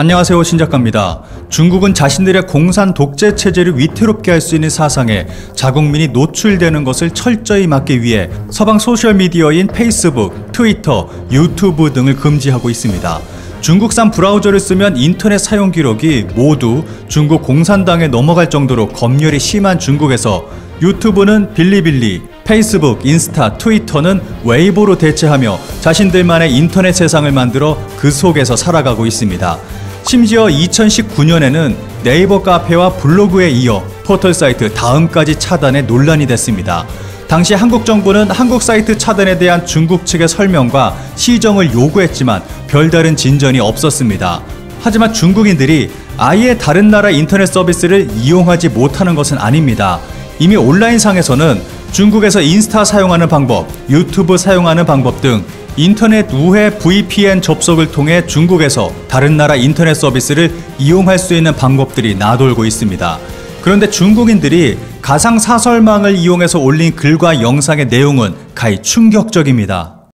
안녕하세요, 신작가입니다. 중국은 자신들의 공산 독재 체제를 위태롭게 할 수 있는 사상에 자국민이 노출되는 것을 철저히 막기 위해 서방 소셜미디어인 페이스북, 트위터, 유튜브 등을 금지하고 있습니다. 중국산 브라우저를 쓰면 인터넷 사용 기록이 모두 중국 공산당에 넘어갈 정도로 검열이 심한 중국에서 유튜브는 빌리빌리, 페이스북, 인스타, 트위터는 웨이보로 대체하며 자신들만의 인터넷 세상을 만들어 그 속에서 살아가고 있습니다. 심지어 2019년에는 네이버 카페와 블로그에 이어 포털 사이트 다음까지 차단에 논란이 됐습니다. 당시 한국 정부는 한국 사이트 차단에 대한 중국 측의 설명과 시정을 요구했지만 별다른 진전이 없었습니다. 하지만 중국인들이 아예 다른 나라 인터넷 서비스를 이용하지 못하는 것은 아닙니다. 이미 온라인상에서는 중국에서 인스타 사용하는 방법, 유튜브 사용하는 방법 등 인터넷 우회 VPN 접속을 통해 중국에서 다른 나라 인터넷 서비스를 이용할 수 있는 방법들이 나돌고 있습니다. 그런데 중국인들이 가상사설망을 이용해서 올린 글과 영상의 내용은 가히 충격적입니다.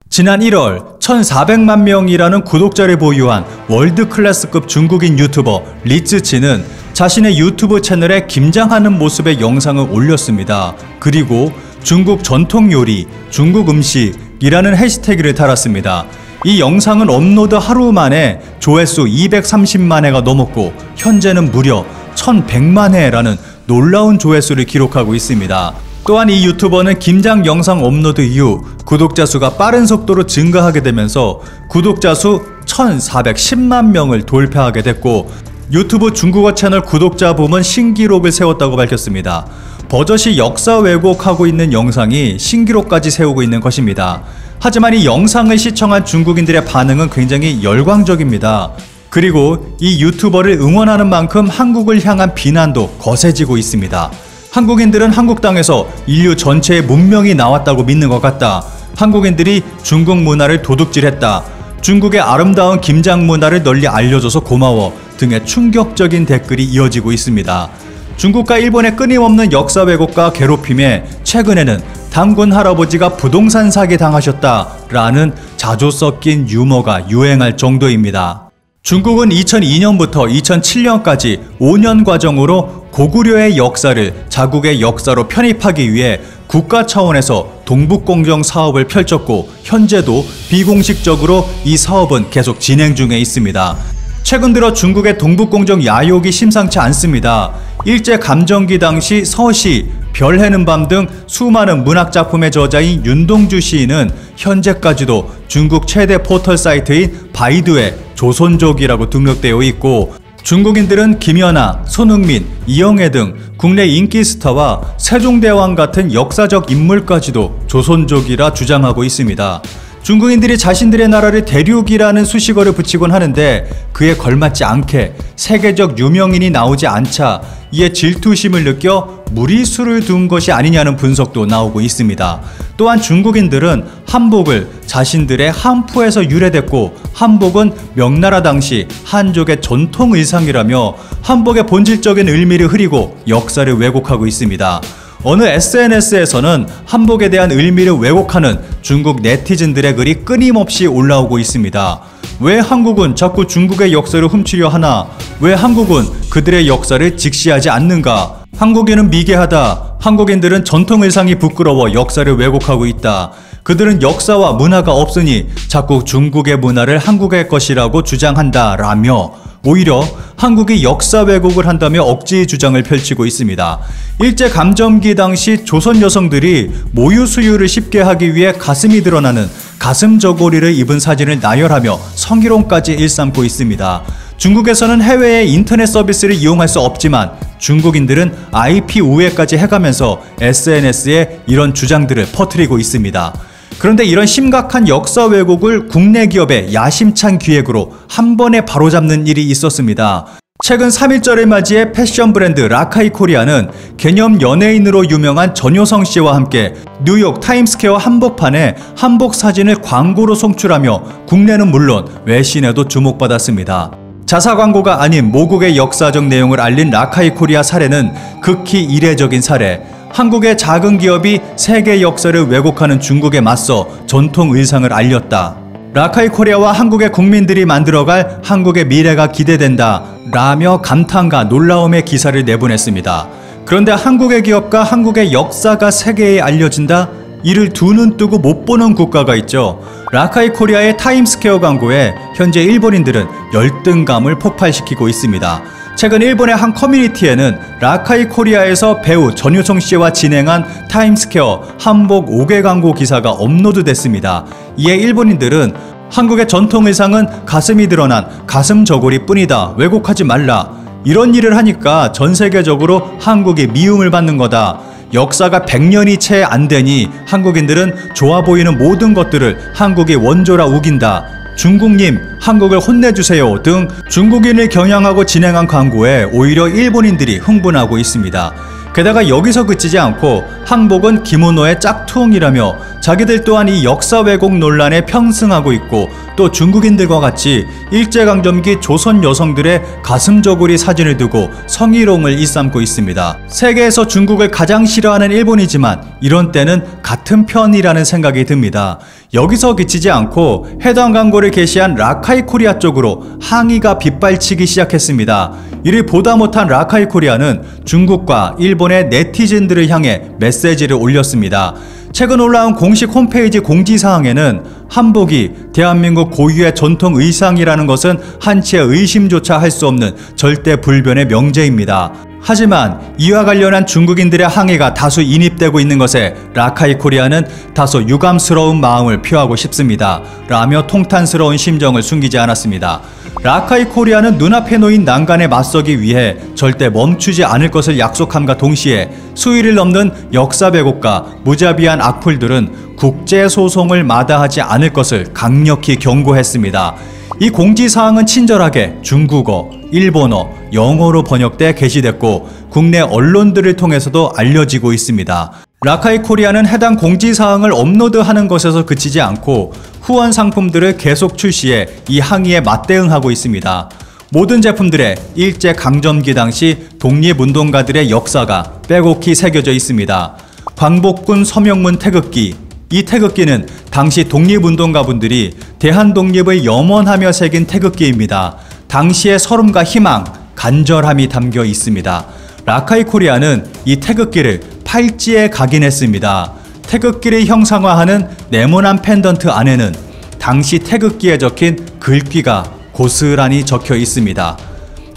지난 1월 1,400만 명이라는 구독자를 보유한 월드클래스급 중국인 유튜버 리츠치는 자신의 유튜브 채널에 김장하는 모습의 영상을 올렸습니다. 그리고 중국 전통 요리, 중국 음식이라는 해시태그를 달았습니다. 이 영상은 업로드 하루 만에 조회수 230만 회가 넘었고 현재는 무려 1,100만 회라는 놀라운 조회수를 기록하고 있습니다. 또한 이 유튜버는 김장 영상 업로드 이후 구독자 수가 빠른 속도로 증가하게 되면서 구독자 수 1,410만 명을 돌파하게 됐고 유튜브 중국어 채널 구독자 부문 신기록을 세웠다고 밝혔습니다. 버젓이 역사 왜곡하고 있는 영상이 신기록까지 세우고 있는 것입니다. 하지만 이 영상을 시청한 중국인들의 반응은 굉장히 열광적입니다. 그리고 이 유튜버를 응원하는 만큼 한국을 향한 비난도 거세지고 있습니다. 한국인들은 한국 땅에서 인류 전체의 문명이 나왔다고 믿는 것 같다. 한국인들이 중국 문화를 도둑질했다. 중국의 아름다운 김장 문화를 널리 알려줘서 고마워 등의 충격적인 댓글이 이어지고 있습니다. 중국과 일본의 끊임없는 역사 왜곡과 괴롭힘에 최근에는 단군 할아버지가 부동산 사기 당하셨다라는 자조 섞인 유머가 유행할 정도입니다. 중국은 2002년부터 2007년까지 5년 과정으로 고구려의 역사를 자국의 역사로 편입하기 위해 국가 차원에서 동북공정 사업을 펼쳤고 현재도 비공식적으로 이 사업은 계속 진행 중에 있습니다. 최근 들어 중국의 동북공정 야욕이 심상치 않습니다. 일제감정기 당시 서시, 별 해는 밤 등 수많은 문학작품의 저자인 윤동주 시인은 현재까지도 중국 최대 포털 사이트인 바이두에 조선족이라고 등록되어 있고 중국인들은 김연아, 손흥민, 이영애 등 국내 인기 스타와 세종대왕 같은 역사적 인물까지도 조선족이라 주장하고 있습니다. 중국인들이 자신들의 나라를 대륙이라는 수식어를 붙이곤 하는데 그에 걸맞지 않게 세계적 유명인이 나오지 않자 이에 질투심을 느껴 무리수를 둔 것이 아니냐는 분석도 나오고 있습니다. 또한 중국인들은 한복을 자신들의 한푸에서 유래됐고 한복은 명나라 당시 한족의 전통 의상이라며 한복의 본질적인 의미를 흐리고 역사를 왜곡하고 있습니다. 어느 SNS에서는 한복에 대한 의미를 왜곡하는 중국 네티즌들의 글이 끊임없이 올라오고 있습니다. 왜 한국은 자꾸 중국의 역사를 훔치려 하나? 왜 한국은 그들의 역사를 직시하지 않는가? 한국인은 미개하다. 한국인들은 전통 의상이 부끄러워 역사를 왜곡하고 있다. 그들은 역사와 문화가 없으니 자꾸 중국의 문화를 한국의 것이라고 주장한다 라며 오히려 한국이 역사 왜곡을 한다며 억지 주장을 펼치고 있습니다. 일제감정기 당시 조선 여성들이 모유 수유를 쉽게 하기 위해 가슴이 드러나는 가슴 저고리를 입은 사진을 나열하며 성희롱까지 일삼고 있습니다. 중국에서는 해외의 인터넷 서비스를 이용할 수 없지만 중국인들은 IP 우회까지 해가면서 SNS에 이런 주장들을 퍼뜨리고 있습니다. 그런데 이런 심각한 역사 왜곡을 국내 기업의 야심찬 기획으로 한 번에 바로잡는 일이 있었습니다. 최근 3.1절을 맞이해 패션 브랜드 라카이 코리아는 개념 연예인으로 유명한 전효성 씨와 함께 뉴욕 타임스퀘어 한복판에 한복 사진을 광고로 송출하며 국내는 물론 외신에도 주목받았습니다. 자사 광고가 아닌 모국의 역사적 내용을 알린 라카이 코리아 사례는 극히 이례적인 사례. 한국의 작은 기업이 세계 역사를 왜곡하는 중국에 맞서 전통 의상을 알렸다. 라카이 코리아와 한국의 국민들이 만들어갈 한국의 미래가 기대된다 라며 감탄과 놀라움의 기사를 내보냈습니다. 그런데 한국의 기업과 한국의 역사가 세계에 알려진다? 이를 두 눈 뜨고 못 보는 국가가 있죠. 라카이 코리아의 타임스퀘어 광고에 현재 일본인들은 열등감을 폭발시키고 있습니다. 최근 일본의 한 커뮤니티에는 라카이 코리아에서 배우 전효성 씨와 진행한 타임스퀘어 한복 5개 광고 기사가 업로드됐습니다. 이에 일본인들은 한국의 전통 의상은 가슴이 드러난 가슴 저고리 뿐이다. 왜곡하지 말라. 이런 일을 하니까 전 세계적으로 한국이 미움을 받는 거다. 역사가 100년이 채 안 되니 한국인들은 좋아 보이는 모든 것들을 한국이 원조라 우긴다. 중국님, 한국을 혼내주세요 등 중국인을 겨냥하고 진행한 광고에 오히려 일본인들이 흥분하고 있습니다. 게다가 여기서 그치지 않고 한복은 기모노의 짝퉁이라며 자기들 또한 이 역사 왜곡 논란에 평승하고 있고 또 중국인들과 같이 일제강점기 조선 여성들의 가슴 저고리 사진을 두고 성희롱을 일삼고 있습니다. 세계에서 중국을 가장 싫어하는 일본이지만 이런 때는 같은 편이라는 생각이 듭니다. 여기서 그치지 않고 해당 광고를 게시한 라카이 코리아 쪽으로 항의가 빗발치기 시작했습니다. 이를 보다 못한 라카이 코리아는 중국과 일본의 네티즌들을 향해 메시지를 올렸습니다. 최근 올라온 공식 홈페이지 공지사항에는 한복이 대한민국 고유의 전통 의상이라는 것은 한치의 의심조차 할 수 없는 절대 불변의 명제입니다. 하지만 이와 관련한 중국인들의 항의가 다수 인입되고 있는 것에 라카이 코리아는 다소 유감스러운 마음을 표하고 싶습니다. 라며 통탄스러운 심정을 숨기지 않았습니다. 라카이 코리아는 눈앞에 놓인 난간에 맞서기 위해 절대 멈추지 않을 것을 약속함과 동시에 수위를 넘는 역사 왜곡과 무자비한 악플들은 국제소송을 마다하지 않을 것을 강력히 경고했습니다. 이 공지사항은 친절하게 중국어, 일본어, 영어로 번역돼 게시됐고 국내 언론들을 통해서도 알려지고 있습니다. 라카이 코리아는 해당 공지사항을 업로드하는 것에서 그치지 않고 후원 상품들을 계속 출시해 이 항의에 맞대응하고 있습니다. 모든 제품들에 일제강점기 당시 독립운동가들의 역사가 빼곡히 새겨져 있습니다. 광복군 서명문 태극기, 이 태극기는 당시 독립운동가분들이 대한독립을 염원하며 새긴 태극기입니다. 당시의 설움과 희망, 간절함이 담겨 있습니다. 라카이 코리아는 이 태극기를 팔찌에 각인했습니다. 태극기를 형상화하는 네모난 펜던트 안에는 당시 태극기에 적힌 글귀가 고스란히 적혀 있습니다.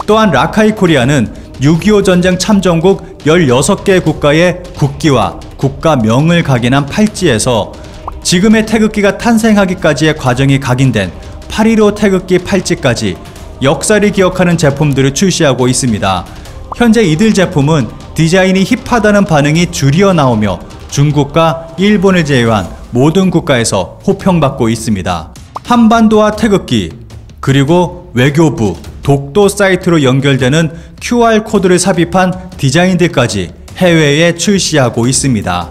또한 라카이 코리아는 6.25 전쟁 참전국 16개 국가의 국기와 국가명을 각인한 팔찌에서 지금의 태극기가 탄생하기까지의 과정이 각인된 8.15 태극기 팔찌까지 역사를 기억하는 제품들을 출시하고 있습니다. 현재 이들 제품은 디자인이 힙하다는 반응이 줄이어 나오며 중국과 일본을 제외한 모든 국가에서 호평받고 있습니다. 한반도와 태극기, 그리고 외교부, 독도 사이트로 연결되는 QR코드를 삽입한 디자인들까지 해외에 출시하고 있습니다.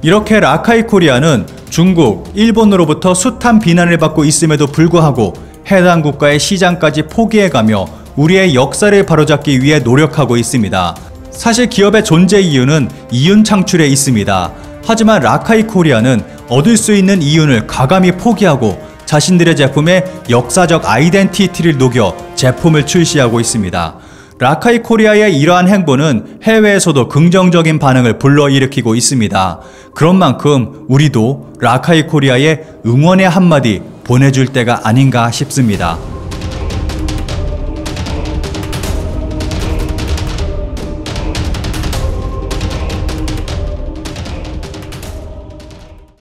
이렇게 라카이 코리아는 중국, 일본으로부터 숱한 비난을 받고 있음에도 불구하고 해당 국가의 시장까지 포기해가며 우리의 역사를 바로잡기 위해 노력하고 있습니다. 사실 기업의 존재 이유는 이윤 창출에 있습니다. 하지만 라카이 코리아는 얻을 수 있는 이윤을 과감히 포기하고 자신들의 제품에 역사적 아이덴티티를 녹여 제품을 출시하고 있습니다. 라카이 코리아의 이러한 행보는 해외에서도 긍정적인 반응을 불러일으키고 있습니다. 그런 만큼 우리도 라카이 코리아의 응원의 한마디 보내줄 때가 아닌가 싶습니다.